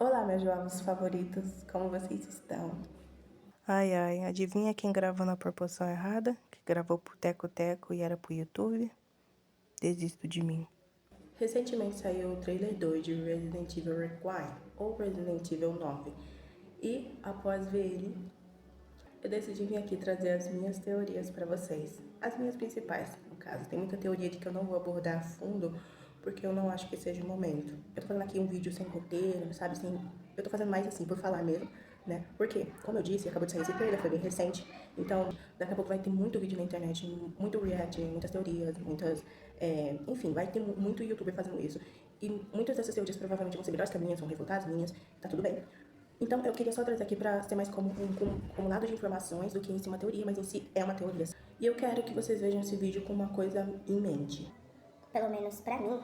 Olá, meus jogos favoritos, como vocês estão? Ai, ai, adivinha quem gravou na proporção errada? Que gravou pro Teco e era pro YouTube? Desisto de mim. Recentemente saiu o trailer 2 de Resident Evil Requiem, ou Resident Evil 9. E, após ver ele, eu decidi vir aqui trazer as minhas teorias pra vocês. As minhas principais, no caso. Tem muita teoria de que eu não vou abordar a fundo, porque eu não acho que seja o momento. Eu tô fazendo aqui um vídeo sem roteiro, sabe, assim, eu tô fazendo mais assim, por falar mesmo, né? Porque, como eu disse, acabou de sair esse trailer, foi bem recente, então daqui a pouco vai ter muito vídeo na internet, muito react, muitas teorias, enfim, vai ter muito youtuber fazendo isso. E muitas dessas teorias provavelmente vão ser melhores que as minhas, vão refutar as minhas, tá tudo bem. Então, eu queria só trazer aqui pra ser mais como um acumulado de informações do que em si uma teoria, mas em si é uma teoria. E eu quero que vocês vejam esse vídeo com uma coisa em mente. Pelo menos pra mim,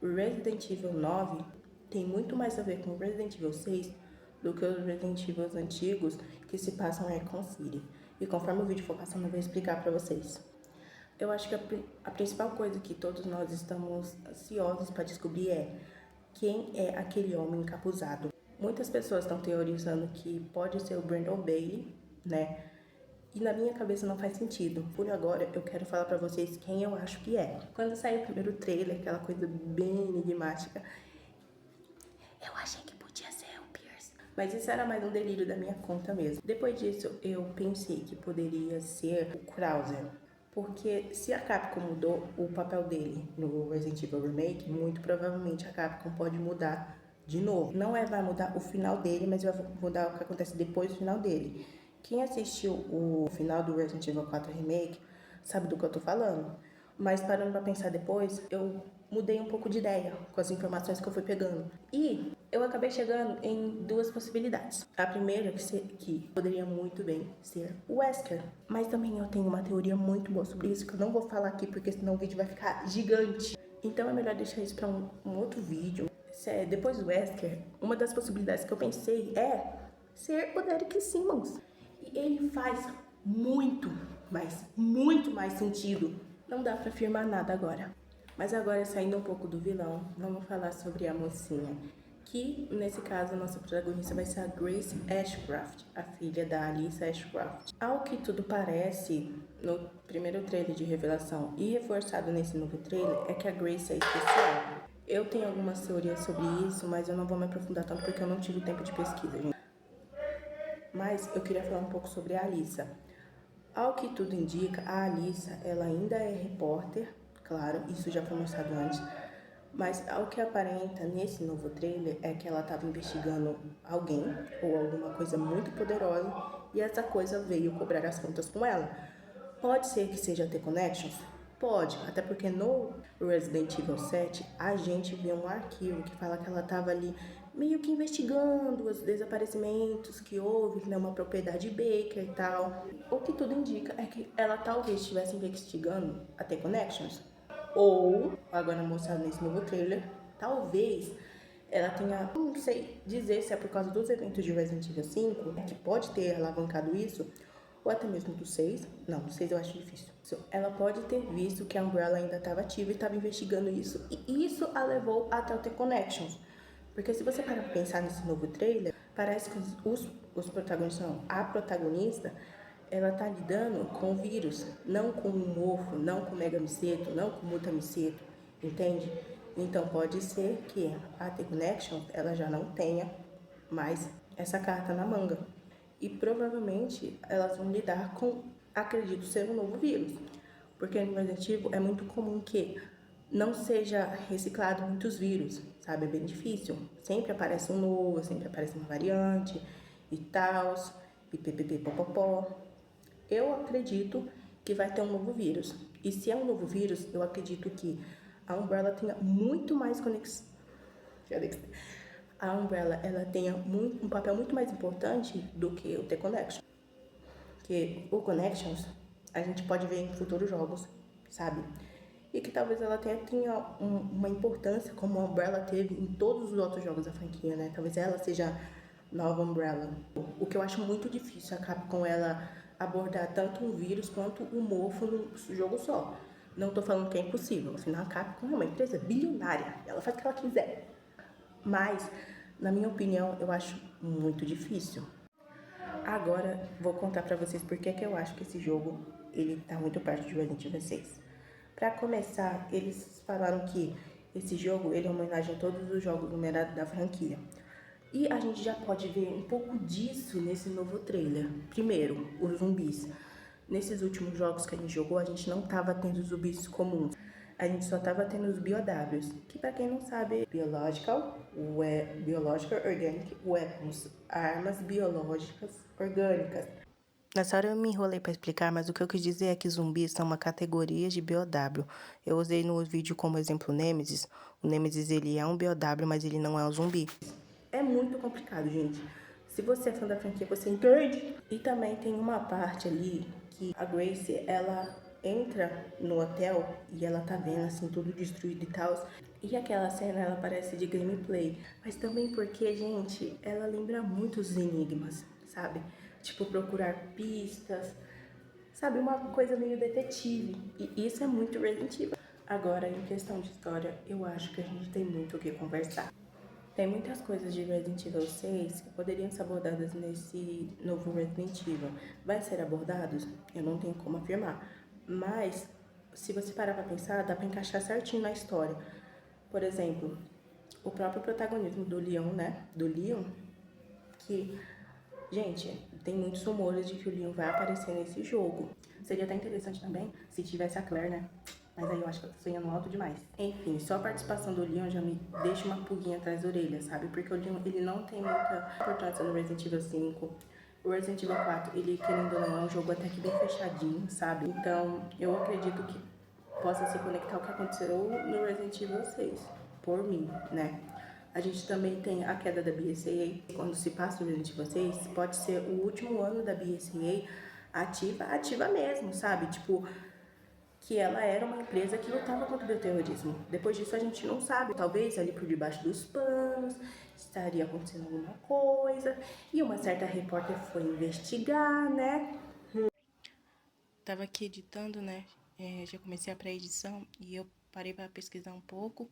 Resident Evil 9 tem muito mais a ver com Resident Evil 6 do que os Resident Evil antigos que se passam em Raccoon City. E conforme o vídeo for passando, eu vou explicar pra vocês. Eu acho que a principal coisa que todos nós estamos ansiosos para descobrir é quem é aquele homem encapuzado. Muitas pessoas estão teorizando que pode ser o Brandon Bailey, né? E na minha cabeça não faz sentido. Por agora, eu quero falar pra vocês quem eu acho que é. Quando saiu o primeiro trailer, aquela coisa bem enigmática, eu achei que podia ser o Pierce. Mas isso era mais um delírio da minha conta mesmo. Depois disso, eu pensei que poderia ser o Krauser. Porque se a Capcom mudou o papel dele no Resident Evil Remake, muito provavelmente a Capcom pode mudar de novo. Não vai mudar o final dele, mas vai mudar o que acontece depois do final dele. Quem assistiu o final do Resident Evil 4 Remake sabe do que eu tô falando. Mas parando pra pensar depois, eu mudei um pouco de ideia com as informações que eu fui pegando. E eu acabei chegando em duas possibilidades. A primeira que poderia muito bem ser o Wesker. Mas também eu tenho uma teoria muito boa sobre isso, que eu não vou falar aqui, porque senão o vídeo vai ficar gigante. Então é melhor deixar isso pra um outro vídeo. Depois do Wesker, uma das possibilidades que eu pensei é ser o Derek Simmons. E ele faz muito mais sentido. Não dá pra afirmar nada agora. Mas agora, saindo um pouco do vilão, vamos falar sobre a mocinha. Que, nesse caso, a nossa protagonista vai ser a Grace Ashcroft, a filha da Alyssa Ashcroft. Ao que tudo parece, no primeiro trailer de revelação e reforçado nesse novo trailer, é que a Grace é especial. Eu tenho algumas teorias sobre isso, mas eu não vou me aprofundar tanto porque eu não tive tempo de pesquisa, gente. Mas eu queria falar um pouco sobre a Alyssa. Ao que tudo indica, a Alyssa, ela ainda é repórter, claro, isso já foi mostrado antes, mas ao que aparenta nesse novo trailer é que ela estava investigando alguém ou alguma coisa muito poderosa e essa coisa veio cobrar as contas com ela. Pode ser que seja The Connections? Pode, até porque no Resident Evil 7 a gente vê um arquivo que fala que ela estava ali meio que investigando os desaparecimentos que houve numa propriedade Baker e tal. O que tudo indica é que ela talvez estivesse investigando a The Connections. Ou, agora mostrado nesse novo trailer, talvez ela tenha, não sei dizer se é por causa dos eventos de Resident Evil 5, que pode ter alavancado isso, ou até mesmo do 6, não, do 6 eu acho difícil. Ela pode ter visto que a Umbrella ainda estava ativa e estava investigando isso, e isso a levou até o The Connections. Porque se você parar pra pensar nesse novo trailer, parece que os protagonistas, não, a protagonista, ela tá lidando com o vírus, não com o morfo, não com o megamiceto, não com o mutamiceto, entende? Então pode ser que a The Connection, ela já não tenha mais essa carta na manga. E provavelmente elas vão lidar com, acredito ser um novo vírus. Porque no Resident Evil é muito comum que não seja reciclado muitos vírus, sabe? É bem difícil. Sempre aparece um novo, sempre aparece uma variante e tal, e pppopopó. Eu acredito que vai ter um novo vírus. E se é um novo vírus, eu acredito que a Umbrella tenha muito mais conexão. A Umbrella, ela tenha um papel muito mais importante do que o The Connection. Que o Connections a gente pode ver em futuros jogos, sabe? E que talvez ela tenha uma importância como a Umbrella teve em todos os outros jogos da franquia, né? Talvez ela seja a nova Umbrella. O que eu acho muito difícil a Capcom ela abordar tanto um vírus quanto um morfo no jogo só. Não tô falando que é impossível, afinal a Capcom é uma empresa bilionária, ela faz o que ela quiser. Mas Na minha opinião, eu acho muito difícil. Agora, vou contar pra vocês por que eu acho que esse jogo, ele tá muito perto de Resident Evil 6. Pra começar, eles falaram que esse jogo, ele é uma homenagem a todos os jogos numerados da franquia. E a gente já pode ver um pouco disso nesse novo trailer. Primeiro, os zumbis. Nesses últimos jogos que a gente jogou, a gente não tava tendo zumbis comuns. A gente só tava tendo os BOWs, que pra quem não sabe, Biological Organic Weapons, armas biológicas orgânicas. Nessa hora eu me enrolei para explicar, mas o que eu quis dizer é que zumbis são uma categoria de BOW. Eu usei no vídeo como exemplo o Nemesis. O Nemesis, ele é um BOW, mas ele não é um zumbi. É muito complicado, gente. Se você é fã da franquia, você entende. E também tem uma parte ali que a Grace, ela entra no hotel e ela tá vendo assim tudo destruído e tal. E aquela cena, ela parece de gameplay. Mas também porque, gente, ela lembra muito os Enigmas, sabe? Tipo, procurar pistas, sabe? Uma coisa meio detetive. E isso é muito Resident Evil. Agora, em questão de história, eu acho que a gente tem muito o que conversar. Tem muitas coisas de Resident Evil 6 que poderiam ser abordadas nesse novo Resident Evil. Vai ser abordados? Eu não tenho como afirmar. Mas, se você parar pra pensar, dá pra encaixar certinho na história. Por exemplo, o próprio protagonismo do Leon, né? Do Leon, que, gente, tem muitos rumores de que o Leon vai aparecer nesse jogo. Seria até interessante também se tivesse a Claire, né? Mas aí eu acho que eu tô sonhando alto demais. Enfim, só a participação do Leon já me deixa uma pulguinha atrás da orelha, sabe? Porque o Leon, ele não tem muita importância no Resident Evil 5. O Resident Evil 4, ele, querendo ou não, é um jogo até que bem fechadinho, sabe? Então, eu acredito que possa se conectar ao que aconteceu no Resident Evil 6, por mim, né? A gente também tem a queda da BSAA. Quando se passa o Resident Evil 6, pode ser o último ano da BSAA ativa mesmo, sabe? Tipo, que ela era uma empresa que lutava contra o terrorismo. Depois disso a gente não sabe, talvez ali por debaixo dos panos estaria acontecendo alguma coisa e uma certa repórter foi investigar, né? Tava aqui editando, né? Já comecei a pré-edição e eu parei para pesquisar um pouco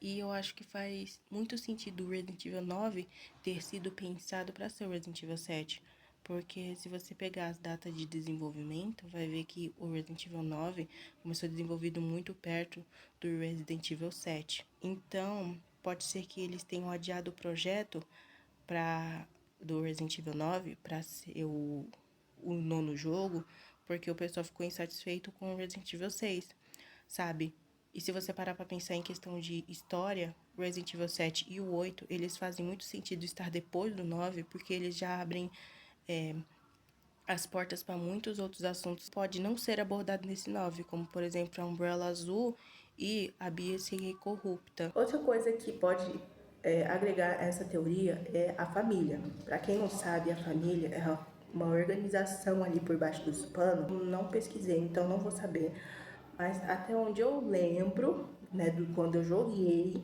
e eu acho que faz muito sentido o Resident Evil 9 ter sido pensado para ser o Resident Evil 7. Porque se você pegar as datas de desenvolvimento, vai ver que o Resident Evil 9 começou desenvolvido muito perto do Resident Evil 7. Então, pode ser que eles tenham adiado o projeto do Resident Evil 9 para ser o nono jogo, porque o pessoal ficou insatisfeito com o Resident Evil 6, sabe? E se você parar pra pensar em questão de história, o Resident Evil 7 e o 8, eles fazem muito sentido estar depois do 9, porque eles já abrem as portas para muitos outros assuntos. Pode não ser abordado nesse 9, como por exemplo a Umbrella Azul e a BSAA corrupta. Outra coisa que pode agregar a essa teoria é a família. Para quem não sabe, a família é uma organização ali por baixo dos panos. Não pesquisei, então não vou saber. Mas até onde eu lembro, né, do quando eu joguei,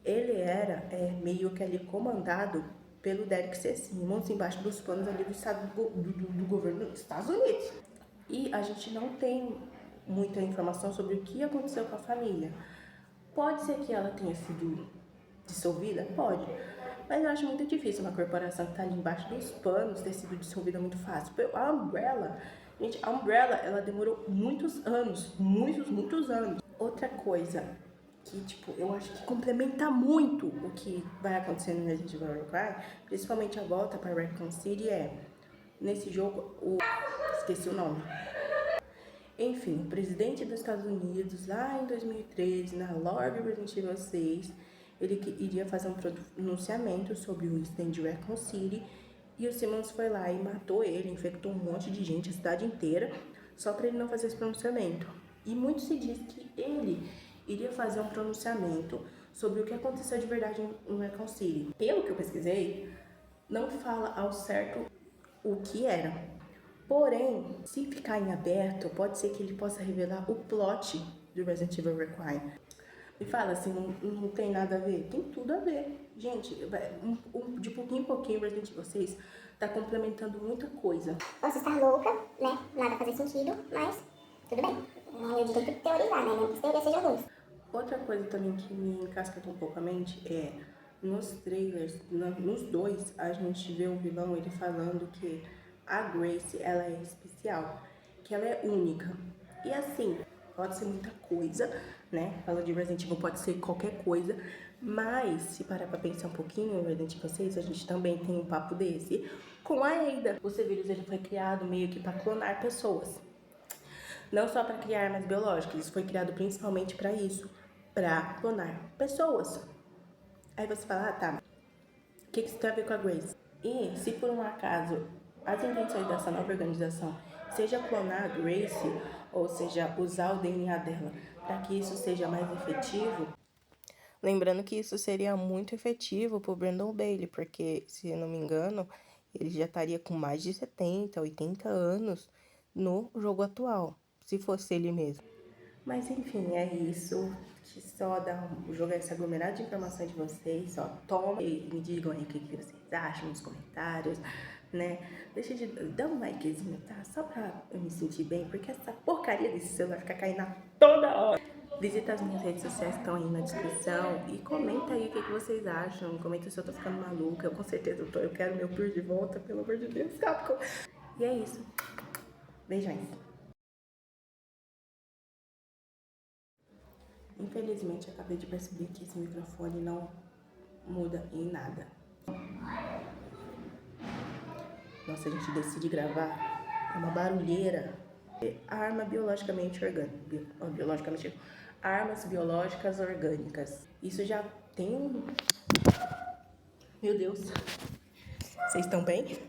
ele era meio que ali comandado pelo Derek C. Simmons, embaixo dos panos ali do estado do governo dos Estados Unidos. E a gente não tem muita informação sobre o que aconteceu com a família. Pode ser que ela tenha sido dissolvida? Pode. Mas eu acho muito difícil uma corporação que está ali embaixo dos panos ter sido dissolvida muito fácil. A Umbrella, gente, a Umbrella, ela demorou muitos anos, muitos anos. Outra coisa que, tipo, eu acho que complementa muito o que vai acontecer no Resident Evil Cry, principalmente a volta para Raccoon City, nesse jogo, esqueci o nome. Enfim, o presidente dos Estados Unidos, lá em 2013, na lore do Resident Evil 6, ele iria fazer um pronunciamento sobre o incidente de Raccoon City, e o Simmons foi lá e matou ele, infectou um monte de gente, a cidade inteira, só para ele não fazer esse pronunciamento. E muito se diz que ele iria fazer um pronunciamento sobre o que aconteceu de verdade em Raccoon City. Pelo que eu pesquisei, não fala ao certo o que era. Porém, se ficar em aberto, pode ser que ele possa revelar o plot do Resident Evil Requiem. Me fala assim, não tem nada a ver? Tem tudo a ver. Gente, de pouquinho em pouquinho, Resident Evil 6 tá complementando muita coisa. Posso estar louca, né? Nada fazer sentido, mas tudo bem. É o direito de teorizar, né? Não que teoria seja ruim. Outra coisa também que me encasqueta um pouco a mente é nos trailers, nos dois, a gente vê o vilão ele falando que a Grace, ela é especial, que ela é única. E assim, pode ser muita coisa, né? Falando de Resident Evil, pode ser qualquer coisa, mas se parar pra pensar um pouquinho, no Resident Evil 6, a gente também tem um papo desse com a Ada. O C-Vírus, ele foi criado meio que pra clonar pessoas. Não só para criar armas biológicas, isso foi criado principalmente para isso, para clonar pessoas. Aí você fala, ah tá, o que isso tem a ver com a Grace? E se por um acaso as intenções dessa nova organização seja clonar a Grace, ou seja, usar o DNA dela para que isso seja mais efetivo, lembrando que isso seria muito efetivo pro Brandon Bailey, porque, se eu não me engano, ele já estaria com mais de 70, 80 anos no jogo atual, se fosse ele mesmo. Mas enfim, é isso. Que só jogar esse aglomerado de informação de vocês, só toma e me digam aí o que vocês acham nos comentários, né? Deixa de dar um likezinho, tá? Só pra eu me sentir bem, porque essa porcaria desse celular fica caindo a toda hora. Visita as minhas redes sociais que estão aí na descrição e comenta aí o que vocês acham. Comenta se eu tô ficando maluca. Eu com certeza tô. Eu quero meu tour de volta, pelo amor de Deus, Capcom. E é isso. Beijões. Infelizmente, acabei de perceber que esse microfone não muda em nada. Nossa, a gente decide gravar, é uma barulheira. Arma biologicamente orgânica. Armas biológicas orgânicas. Isso já tem um... Meu Deus. Vocês estão bem?